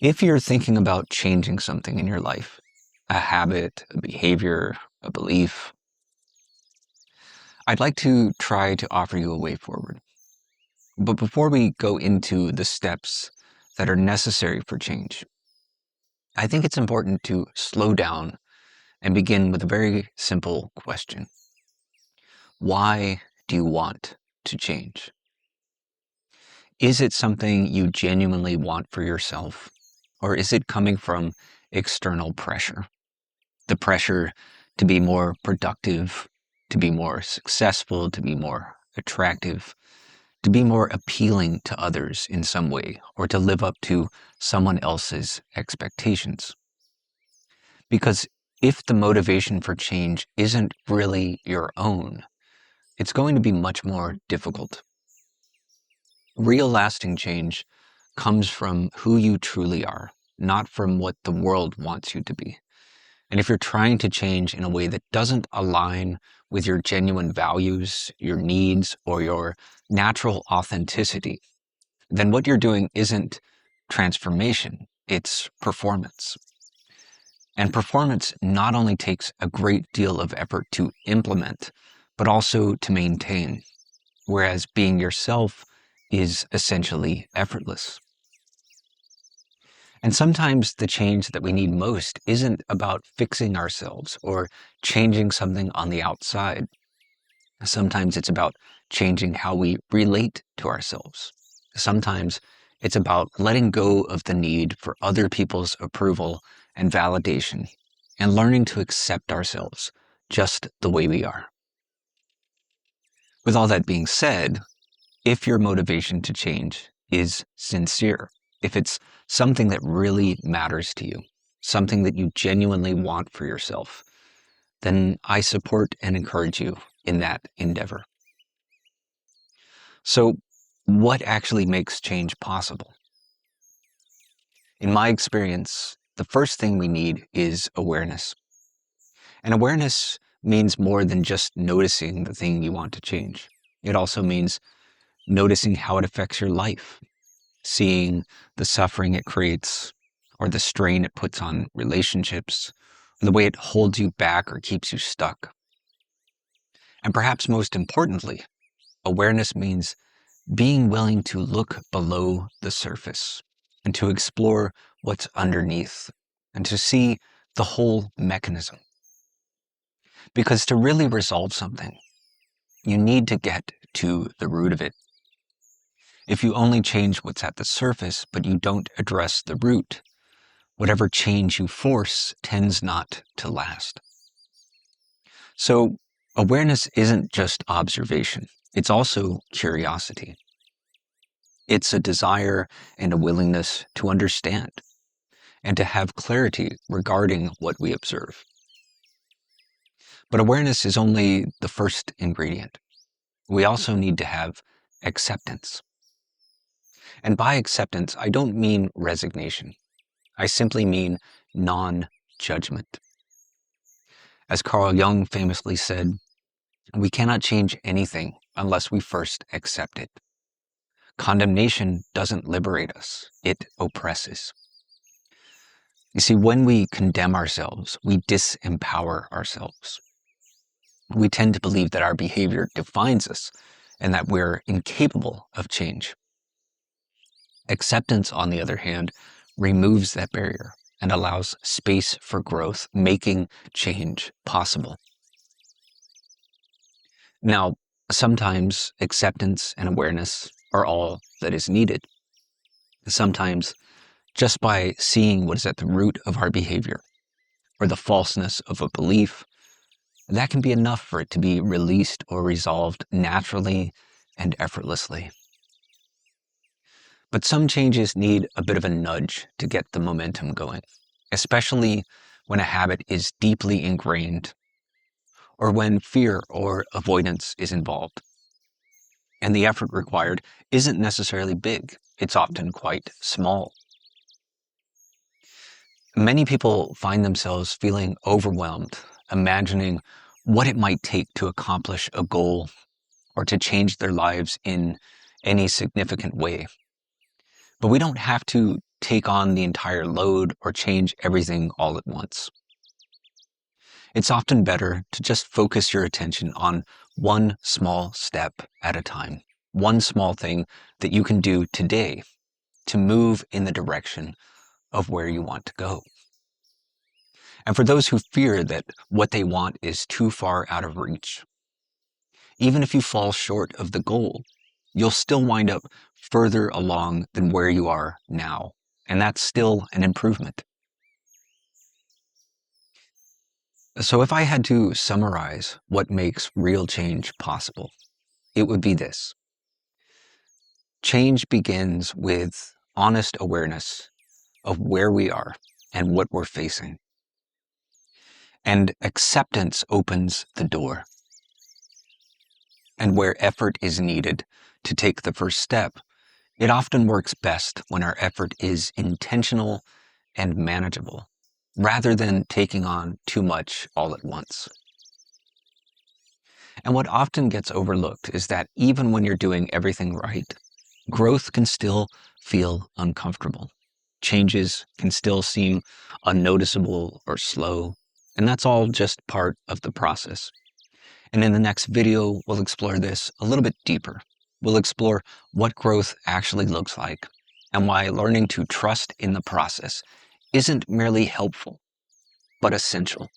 If you're thinking about changing something in your life, a habit, a behavior, a belief, I'd like to try to offer you a way forward. But before we go into the steps that are necessary for change, I think it's important to slow down and begin with a very simple question. Why do you want to change? Is it something you genuinely want for yourself, or is it coming from external pressure? The pressure to be more productive, to be more successful, to be more attractive, to be more appealing to others in some way, or to live up to someone else's expectations. Because if the motivation for change isn't really your own, it's going to be much more difficult. Real lasting change comes from who you truly are, not from what the world wants you to be. And if you're trying to change in a way that doesn't align with your genuine values, your needs, or your natural authenticity, then what you're doing isn't transformation, it's performance. And performance not only takes a great deal of effort to implement, but also to maintain, whereas being yourself is essentially effortless. And sometimes the change that we need most isn't about fixing ourselves or changing something on the outside. Sometimes it's about changing how we relate to ourselves. Sometimes it's about letting go of the need for other people's approval and validation and learning to accept ourselves just the way we are. With all that being said, if your motivation to change is sincere, if it's something that really matters to you, something that you genuinely want for yourself, then I support and encourage you in that endeavor. So, what actually makes change possible? In my experience, the first thing we need is awareness. And awareness means more than just noticing the thing you want to change. It also means noticing how it affects your life, seeing the suffering it creates, or the strain it puts on relationships, or the way it holds you back or keeps you stuck. And perhaps most importantly, awareness means being willing to look below the surface and to explore what's underneath and to see the whole mechanism. Because to really resolve something, you need to get to the root of it. If you only change what's at the surface, but you don't address the root, whatever change you force tends not to last. So awareness isn't just observation. It's also curiosity. It's a desire and a willingness to understand and to have clarity regarding what we observe. But awareness is only the first ingredient. We also need to have acceptance. And by acceptance, I don't mean resignation. I simply mean non-judgment. As Carl Jung famously said, we cannot change anything unless we first accept it. Condemnation doesn't liberate us, it oppresses. You see, when we condemn ourselves, we disempower ourselves. We tend to believe that our behavior defines us and that we're incapable of change. Acceptance, on the other hand, removes that barrier and allows space for growth, making change possible. Now, sometimes acceptance and awareness are all that is needed. Sometimes just by seeing what is at the root of our behavior or the falseness of a belief, that can be enough for it to be released or resolved naturally and effortlessly. But some changes need a bit of a nudge to get the momentum going, especially when a habit is deeply ingrained or when fear or avoidance is involved. And the effort required isn't necessarily big. It's often quite small. Many people find themselves feeling overwhelmed, imagining what it might take to accomplish a goal or to change their lives in any significant way. But we don't have to take on the entire load or change everything all at once. It's often better to just focus your attention on one small step at a time, one small thing that you can do today to move in the direction of where you want to go. And for those who fear that what they want is too far out of reach, even if you fall short of the goal, you'll still wind up further along than where you are now. And that's still an improvement. So if I had to summarize what makes real change possible, it would be this. Change begins with honest awareness of where we are and what we're facing. And acceptance opens the door. And where effort is needed to take the first step, it often works best when our effort is intentional and manageable, rather than taking on too much all at once. And what often gets overlooked is that even when you're doing everything right, growth can still feel uncomfortable. Changes can still seem unnoticeable or slow, and that's all just part of the process. And in the next video, we'll explore this a little bit deeper. We'll explore what growth actually looks like and why learning to trust in the process isn't merely helpful, but essential.